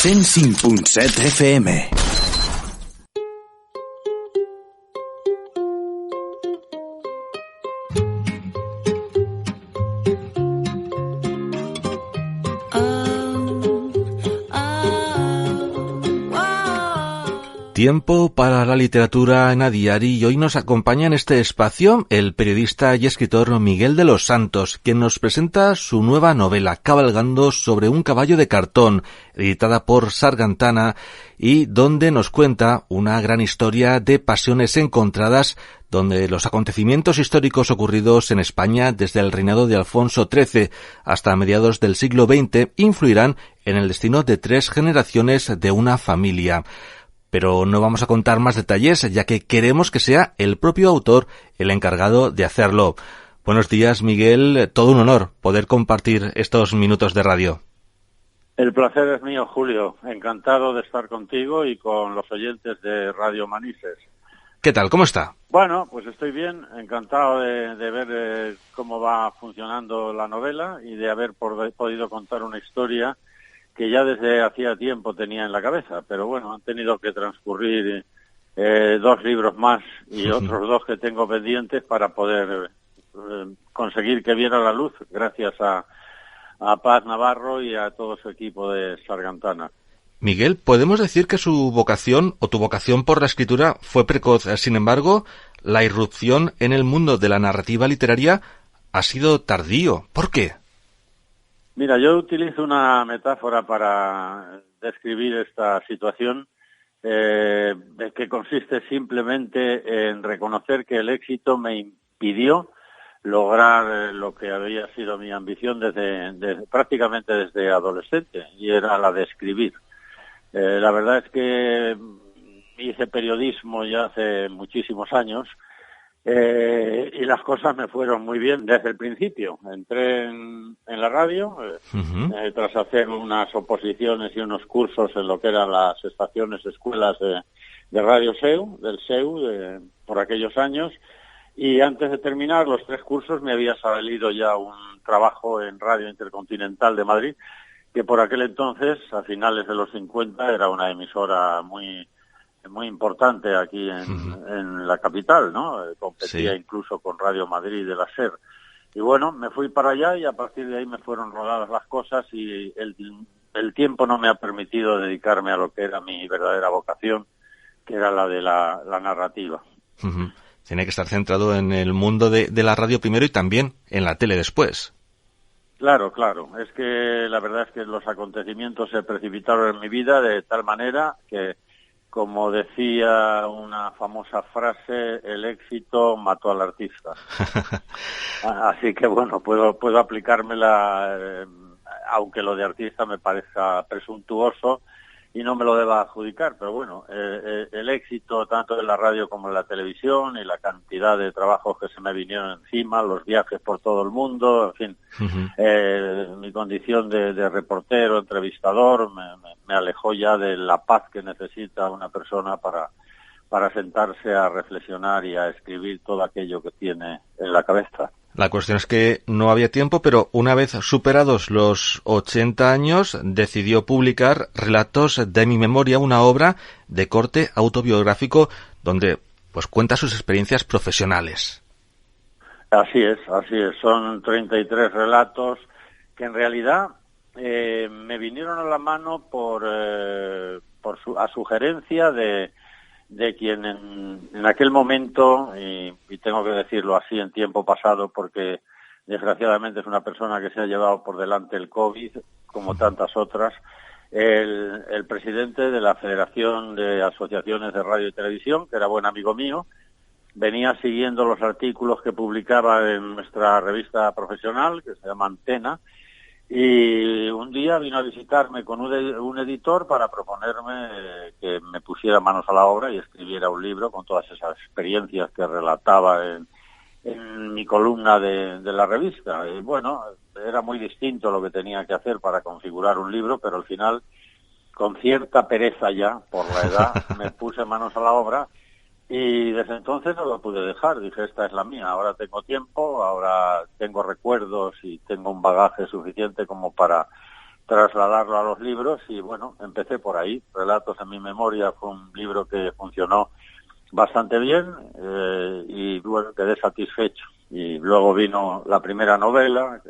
105.7 FM. Tiempo para la literatura en A Diari, y hoy nos acompaña en este espacio el periodista y escritor Miguel de los Santos, quien nos presenta su nueva novela Cabalgando sobre un caballo de cartón, editada por Sargantana, y donde nos cuenta una gran historia de pasiones encontradas, donde los acontecimientos históricos ocurridos en España desde el reinado de Alfonso XIII hasta mediados del siglo XX influirán en el destino de 3 generaciones de una familia. Pero no vamos a contar más detalles, ya que queremos que sea el propio autor el encargado de hacerlo. Buenos días, Miguel. Todo un honor poder compartir estos minutos de radio. El placer es mío, Julio. Encantado de estar contigo y con los oyentes de Radio Manises. ¿Qué tal? ¿Cómo está? Bueno, pues estoy bien. Encantado de ver cómo va funcionando la novela y de haber podido contar una historia que ya desde hacía tiempo tenía en la cabeza, pero bueno, han tenido que transcurrir 2 libros más y otros 2 que tengo pendientes para poder conseguir que viera la luz, gracias a Paz Navarro y a todo su equipo de Sargantana. Miguel, podemos decir que su vocación o tu vocación por la escritura fue precoz. Sin embargo, la irrupción en el mundo de la narrativa literaria ha sido tardío. ¿Por qué? Mira, yo utilizo una metáfora para describir esta situación que consiste simplemente en reconocer que el éxito me impidió lograr lo que había sido mi ambición prácticamente desde adolescente, y era la de escribir. La verdad es que hice periodismo ya hace muchísimos años, y las cosas me fueron muy bien desde el principio. Entré en la radio tras hacer unas oposiciones y unos cursos en lo que eran las estaciones escuelas de Radio SEU, del SEU, por aquellos años, y antes de terminar los 3 cursos me había salido ya un trabajo en Radio Intercontinental de Madrid, que por aquel entonces, a finales de los 50, era una emisora muy importante aquí en la capital, ¿no? Competía Sí. Incluso con Radio Madrid de la SER. Y bueno, me fui para allá y a partir de ahí me fueron rodadas las cosas, y el tiempo no me ha permitido dedicarme a lo que era mi verdadera vocación, que era la de la narrativa. Tiene que estar centrado en el mundo de la radio primero y también en la tele después. Claro. Es que la verdad es que los acontecimientos se precipitaron en mi vida de tal manera que, como decía una famosa frase, el éxito mató al artista. Así que bueno, puedo aplicármela, aunque lo de artista me parezca presuntuoso y no me lo deba adjudicar, pero bueno, el éxito tanto en la radio como en la televisión, y la cantidad de trabajos que se me vinieron encima, los viajes por todo el mundo, en fin, mi condición de reportero, entrevistador, me alejó ya de la paz que necesita una persona para sentarse a reflexionar y a escribir todo aquello que tiene en la cabeza. La cuestión es que no había tiempo, pero una vez superados los 80 años, decidió publicar Relatos de mi memoria, una obra de corte autobiográfico donde pues cuenta sus experiencias profesionales. Así es. Son 33 relatos que en realidad me vinieron a la mano a sugerencia de quien en aquel momento, y tengo que decirlo así en tiempo pasado porque desgraciadamente es una persona que se ha llevado por delante el COVID, como tantas otras, el presidente de la Federación de Asociaciones de Radio y Televisión, que era buen amigo mío, venía siguiendo los artículos que publicaba en nuestra revista profesional, que se llama Antena, y un día vino a visitarme con un editor para proponerme que me pusiera manos a la obra y escribiera un libro con todas esas experiencias que relataba en mi columna de la revista. Y bueno, era muy distinto lo que tenía que hacer para configurar un libro, pero al final, con cierta pereza ya, por la edad, me puse manos a la obra. Y desde entonces no lo pude dejar. Dije, esta es la mía, ahora tengo tiempo, ahora tengo recuerdos y tengo un bagaje suficiente como para trasladarlo a los libros y bueno, empecé por ahí. Relatos en mi memoria fue un libro que funcionó bastante bien y bueno, quedé satisfecho. Y luego vino la primera novela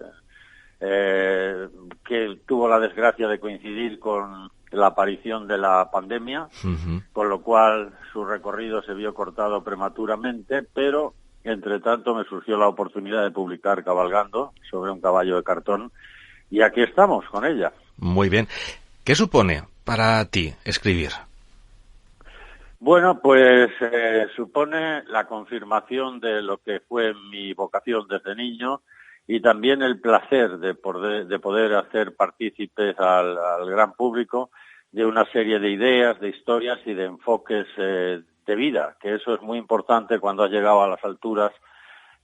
que tuvo la desgracia de coincidir con la aparición de la pandemia, con lo cual su recorrido se vio cortado prematuramente, pero entre tanto me surgió la oportunidad de publicar Cabalgando sobre un caballo de cartón y aquí estamos con ella. Muy bien. ¿Qué supone para ti escribir? Bueno, pues supone la confirmación de lo que fue mi vocación desde niño y también el placer de poder hacer partícipes al gran público de una serie de ideas, de historias y de enfoques de vida, que eso es muy importante cuando has llegado a las alturas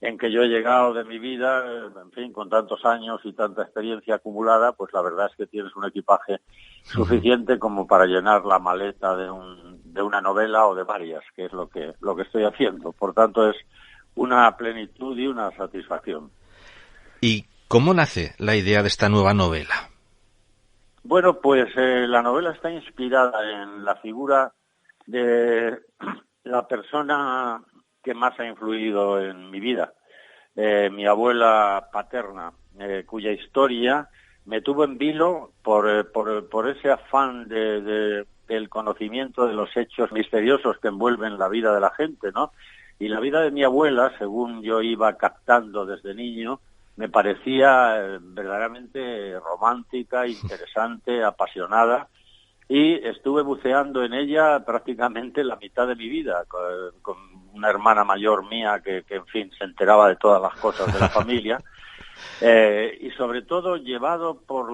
en que yo he llegado de mi vida, en fin, con tantos años y tanta experiencia acumulada, pues la verdad es que tienes un equipaje suficiente como para llenar la maleta de una novela o de varias, que es lo que estoy haciendo. Por tanto, es una plenitud y una satisfacción. ¿Y cómo nace la idea de esta nueva novela? Bueno, pues la novela está inspirada en la figura de la persona que más ha influido en mi vida, mi abuela paterna, cuya historia me tuvo en vilo por ese afán del conocimiento de los hechos misteriosos que envuelven la vida de la gente, ¿no? Y la vida de mi abuela, según yo iba captando desde niño, me parecía verdaderamente romántica, interesante, apasionada, y estuve buceando en ella prácticamente la mitad de mi vida, con una hermana mayor mía que en fin, se enteraba de todas las cosas de la familia, y sobre todo llevado por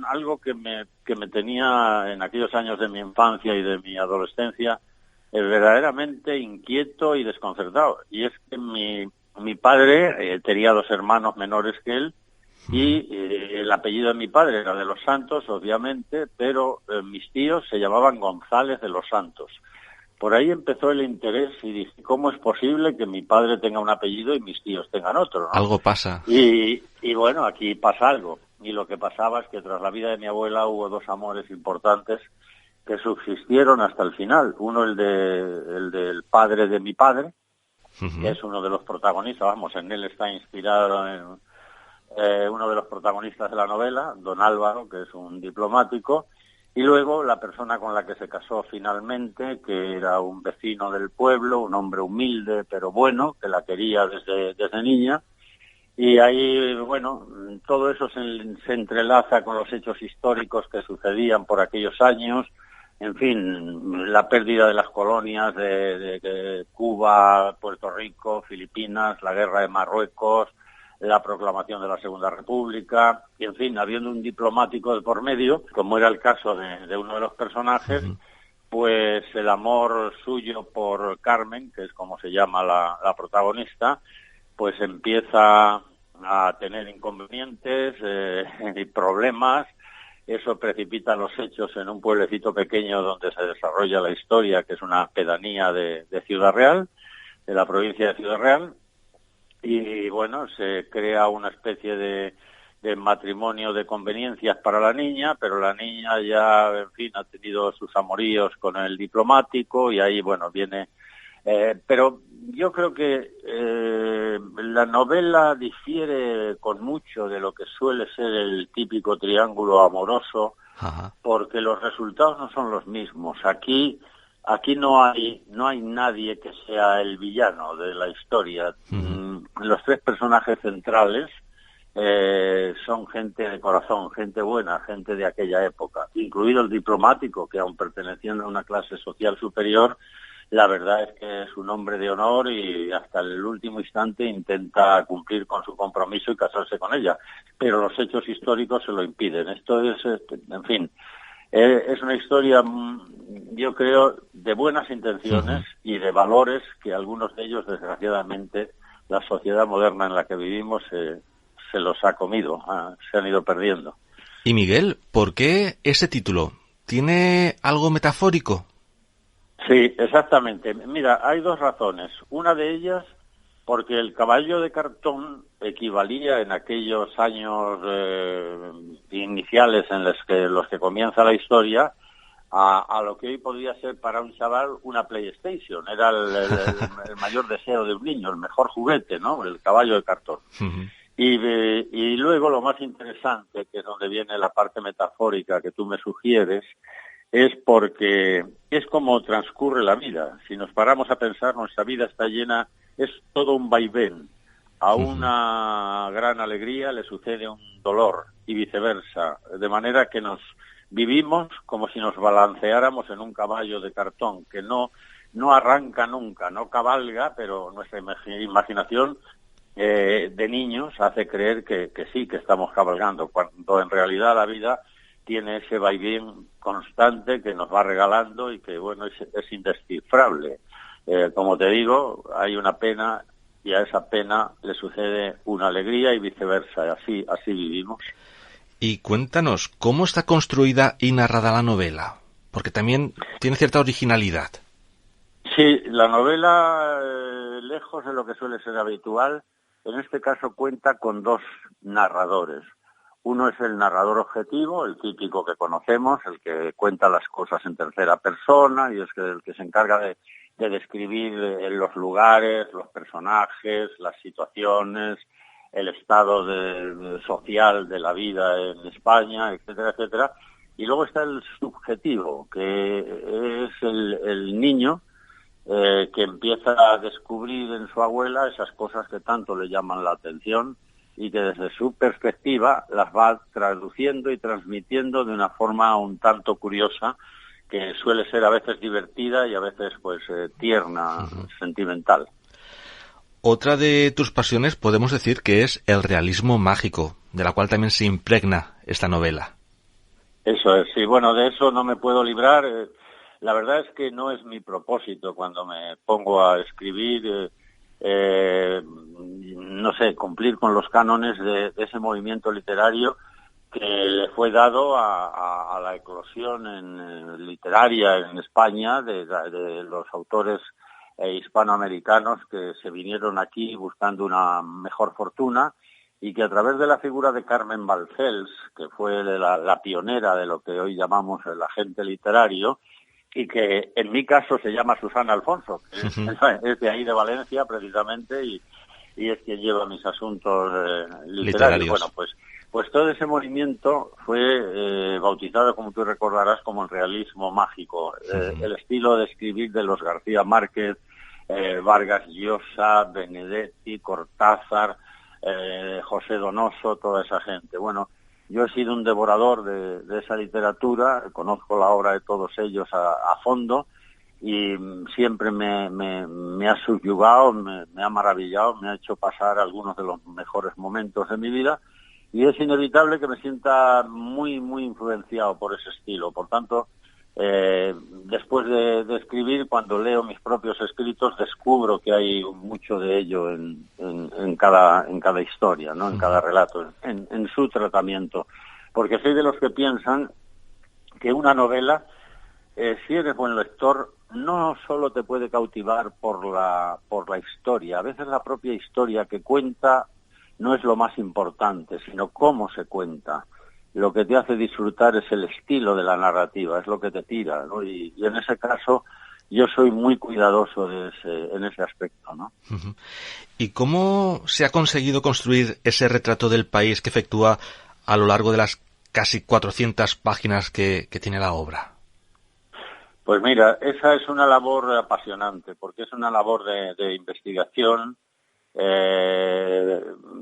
algo que me tenía en aquellos años de mi infancia y de mi adolescencia verdaderamente inquieto y desconcertado, y es que mi padre tenía 2 hermanos menores que él, y el apellido de mi padre era de los Santos, obviamente, pero mis tíos se llamaban González de los Santos. Por ahí empezó el interés y dije, ¿cómo es posible que mi padre tenga un apellido y mis tíos tengan otro, ¿no? Algo pasa. Y bueno, aquí pasa algo. Y lo que pasaba es que tras la vida de mi abuela hubo 2 amores importantes que subsistieron hasta el final. Uno, el del padre de mi padre, que es uno de los protagonistas, vamos, en él está inspirado en uno de los protagonistas de la novela, don Álvaro, que es un diplomático, y luego la persona con la que se casó finalmente, que era un vecino del pueblo, un hombre humilde pero bueno, que la quería desde niña, y ahí, bueno, todo eso se entrelaza con los hechos históricos que sucedían por aquellos años, en fin, la pérdida de las colonias de Cuba, Puerto Rico, Filipinas, la guerra de Marruecos, la proclamación de la Segunda República, y en fin, habiendo un diplomático de por medio, como era el caso de uno de los personajes, pues el amor suyo por Carmen, que es como se llama la protagonista, pues empieza a tener inconvenientes y problemas. Eso precipita los hechos en un pueblecito pequeño donde se desarrolla la historia, que es una pedanía de Ciudad Real, de la provincia de Ciudad Real, y bueno, se crea una especie de matrimonio de conveniencias para la niña, pero la niña ya, en fin, ha tenido sus amoríos con el diplomático y ahí, bueno, viene... pero yo creo que la novela difiere con mucho de lo que suele ser el típico triángulo amoroso, porque los resultados no son los mismos. Aquí no hay nadie que sea el villano de la historia. Los 3 personajes centrales son gente de corazón, gente buena, gente de aquella época, incluido el diplomático, que aun perteneciendo a una clase social superior, la verdad es que es un hombre de honor y hasta el último instante intenta cumplir con su compromiso y casarse con ella, pero los hechos históricos se lo impiden. Esto es, en fin, es una historia, yo creo, de buenas intenciones y de valores que algunos de ellos, desgraciadamente, la sociedad moderna en la que vivimos se los ha comido, se han ido perdiendo. Y Miguel, ¿por qué ese título? ¿Tiene algo metafórico? Sí, exactamente. Mira, hay 2 razones. Una de ellas, porque el caballo de cartón equivalía en aquellos años iniciales en los que comienza la historia a lo que hoy podría ser para un chaval una PlayStation. Era el mayor deseo de un niño, el mejor juguete, ¿no? El caballo de cartón. Uh-huh. Y luego lo más interesante, que es donde viene la parte metafórica que tú me sugieres, es porque es como transcurre la vida. Si nos paramos a pensar, nuestra vida está llena, es todo un vaivén. A una gran alegría le sucede un dolor y viceversa, de manera que nos vivimos como si nos balanceáramos en un caballo de cartón, que no arranca nunca, no cabalga, pero nuestra imaginación de niños hace creer que sí, que estamos cabalgando, cuando en realidad la vida tiene ese vaivén constante que nos va regalando y que, bueno, es indescifrable. Como te digo, hay una pena y a esa pena le sucede una alegría y viceversa, así vivimos. Y cuéntanos, ¿cómo está construida y narrada la novela? Porque también tiene cierta originalidad. Sí, la novela, lejos de lo que suele ser habitual, en este caso cuenta con dos narradores. Uno es el narrador objetivo, el típico que conocemos, el que cuenta las cosas en tercera persona y es el que se encarga de describir los lugares, los personajes, las situaciones, el estado social de la vida en España, etcétera, etcétera. Y luego está el subjetivo, que es el niño que empieza a descubrir en su abuela esas cosas que tanto le llaman la atención y que desde su perspectiva las va traduciendo y transmitiendo de una forma un tanto curiosa, que suele ser a veces divertida y a veces pues tierna, sentimental. Otra de tus pasiones podemos decir que es el realismo mágico, de la cual también se impregna esta novela. Eso es, sí, bueno, de eso no me puedo librar. La verdad es que no es mi propósito cuando me pongo a escribir, no sé, cumplir con los cánones de ese movimiento literario que le fue dado a la eclosión literaria en España de los autores hispanoamericanos que se vinieron aquí buscando una mejor fortuna y que a través de la figura de Carmen Balcells, que fue la pionera de lo que hoy llamamos el agente literario, y que en mi caso se llama Susana Alfonso, que es de ahí de Valencia precisamente y es quien lleva mis asuntos literarios. Bueno, pues todo ese movimiento fue bautizado, como tú recordarás, como el realismo mágico, el estilo de escribir de los García Márquez, Vargas Llosa, Benedetti, Cortázar, José Donoso, toda esa gente. Bueno, yo he sido un devorador de esa literatura, conozco la obra de todos ellos a fondo y siempre me ha subyugado, me ha maravillado, me ha hecho pasar algunos de los mejores momentos de mi vida y es inevitable que me sienta muy, muy influenciado por ese estilo. Por tanto, después de escribir, cuando leo mis propios escritos, descubro que hay mucho de ello en cada historia, ¿no? En cada relato, en su tratamiento. Porque soy de los que piensan que una novela, si eres buen lector, no solo te puede cautivar por la historia. A veces la propia historia que cuenta no es lo más importante, sino cómo se cuenta. Lo que te hace disfrutar es el estilo de la narrativa, es lo que te tira, ¿no? Y en ese caso yo soy muy cuidadoso en ese aspecto, ¿no? ¿Y cómo se ha conseguido construir ese retrato del país que efectúa a lo largo de las casi 400 páginas que tiene la obra? Pues mira, esa es una labor apasionante, porque es una labor de investigación.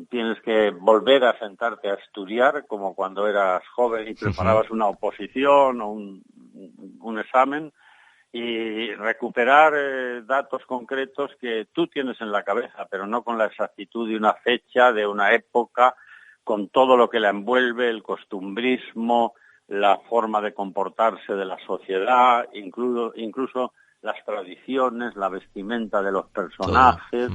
Tienes que volver a sentarte a estudiar como cuando eras joven y preparabas una oposición o un examen y recuperar datos concretos que tú tienes en la cabeza, pero no con la exactitud de una fecha, de una época, con todo lo que la envuelve, el costumbrismo, la forma de comportarse de la sociedad, incluso las tradiciones, la vestimenta de los personajes.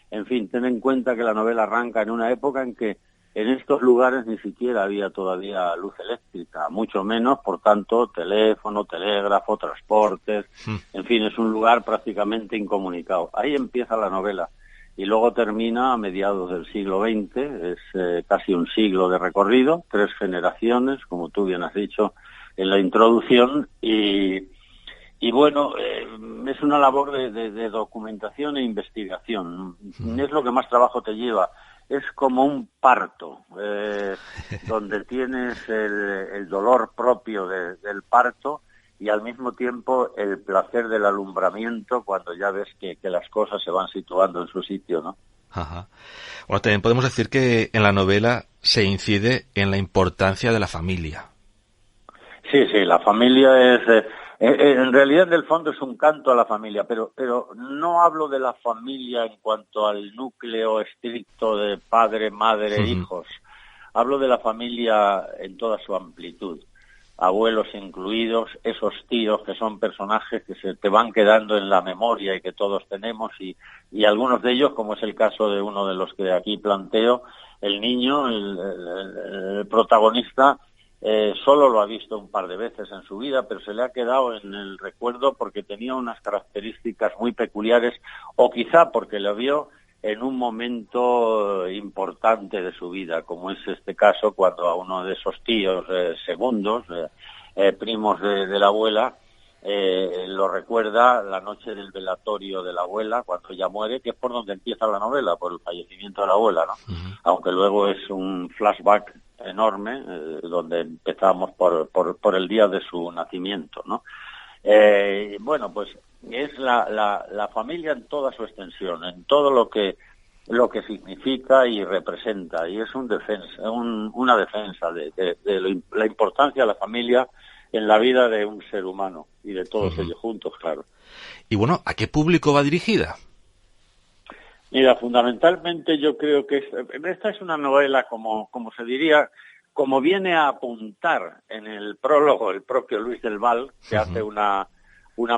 En fin, ten en cuenta que la novela arranca en una época en que en estos lugares ni siquiera había todavía luz eléctrica, mucho menos, por tanto, teléfono, telégrafo, transportes, en fin, es un lugar prácticamente incomunicado. Ahí empieza la novela. y luego termina a mediados del siglo XX, es casi un siglo de recorrido, 3 generaciones, como tú bien has dicho en la introducción, y bueno, es una labor de documentación e investigación. Es lo que más trabajo te lleva. Es como un parto, donde tienes el dolor propio del parto y al mismo tiempo el placer del alumbramiento cuando ya ves que las cosas se van situando en su sitio, ¿no? Ajá. Bueno, también podemos decir que en la novela se incide en la importancia de la familia. Sí, la familia es... en realidad, en el fondo, es un canto a la familia, pero no hablo de la familia en cuanto al núcleo estricto de padre, madre, hijos. Hablo de la familia en toda su amplitud. Abuelos incluidos, esos tíos que son personajes que se te van quedando en la memoria y que todos tenemos, y algunos de ellos, como es el caso de uno de los que aquí planteo, el niño, el protagonista, solo lo ha visto un par de veces en su vida, pero se le ha quedado en el recuerdo porque tenía unas características muy peculiares, o quizá porque lo vio en un momento importante de su vida, como es este caso cuando a uno de esos tíos segundos, primos de la abuela, lo recuerda la noche del velatorio de la abuela, cuando ella muere, que es por donde empieza la novela, por el fallecimiento de la abuela, ¿no? Aunque luego es un flashback enorme, donde empezamos por el día de su nacimiento, ¿no? Bueno, pues es la familia en toda su extensión, en todo lo que significa y representa, y es una defensa de la importancia de la familia en la vida de un ser humano y de todos ellos juntos, claro. Y bueno, ¿a qué público va dirigida? Mira, fundamentalmente yo creo que esta es una novela, como se diría, como viene a apuntar en el prólogo el propio Luis del Val, que hace una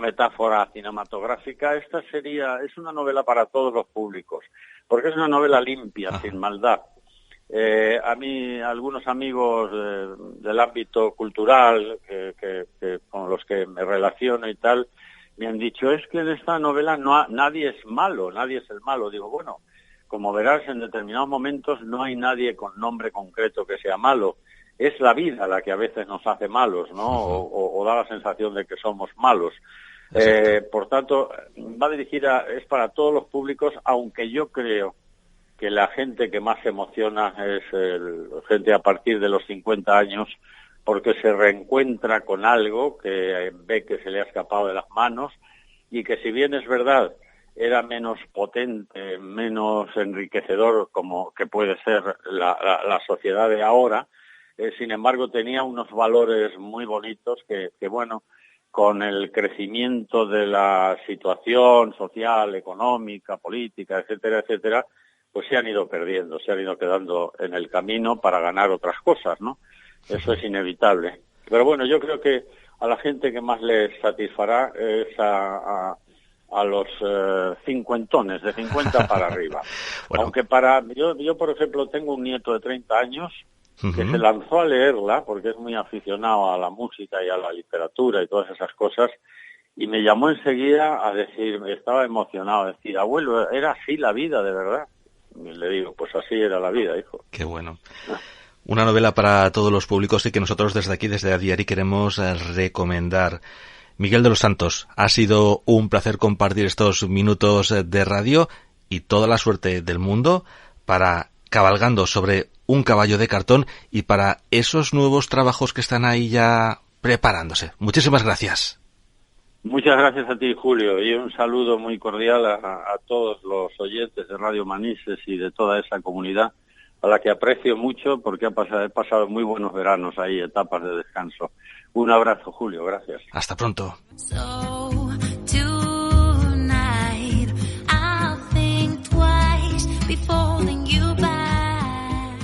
metáfora cinematográfica. Es una novela para todos los públicos, porque es una novela limpia, sin maldad. A mí, algunos amigos del ámbito cultural con los que me relaciono y tal, me han dicho, es que en esta novela nadie es malo, nadie es el malo. Digo, bueno, como verás, en determinados momentos no hay nadie con nombre concreto que sea malo. Es la vida la que a veces nos hace malos, ¿no? O da la sensación de que somos malos. Por tanto, va dirigida, es para todos los públicos, aunque yo creo que la gente que más se emociona es gente a partir de los 50 años, porque se reencuentra con algo que ve que se le ha escapado de las manos y que, si bien es verdad, era menos potente, menos enriquecedor como que puede ser la sociedad de ahora, sin embargo tenía unos valores muy bonitos que bueno, con el crecimiento de la situación social, económica, política, etcétera, etcétera, pues se han ido perdiendo, se han ido quedando en el camino para ganar otras cosas, ¿no? Eso es inevitable. Pero bueno, yo creo que a la gente que más les satisfará es a los cincuentones, de 50 para arriba. Bueno. Aunque yo, por ejemplo, tengo un nieto de 30 años que se lanzó a leerla, porque es muy aficionado a la música y a la literatura y todas esas cosas, y me llamó enseguida a decir, estaba emocionado, a decir, abuelo, era así la vida, de verdad. Y le digo, pues así era la vida, hijo. Qué bueno. Una novela para todos los públicos y que nosotros desde aquí, desde A Diari, queremos recomendar. Miguel de los Santos, ha sido un placer compartir estos minutos de radio y toda la suerte del mundo para Cabalgando sobre un caballo de cartón y para esos nuevos trabajos que están ahí ya preparándose. Muchísimas gracias. Muchas gracias a ti, Julio, y un saludo muy cordial a todos los oyentes de Radio Manises y de toda esa comunidad, a la que aprecio mucho porque he pasado muy buenos veranos ahí, etapas de descanso. Un abrazo, Julio, gracias. Hasta pronto.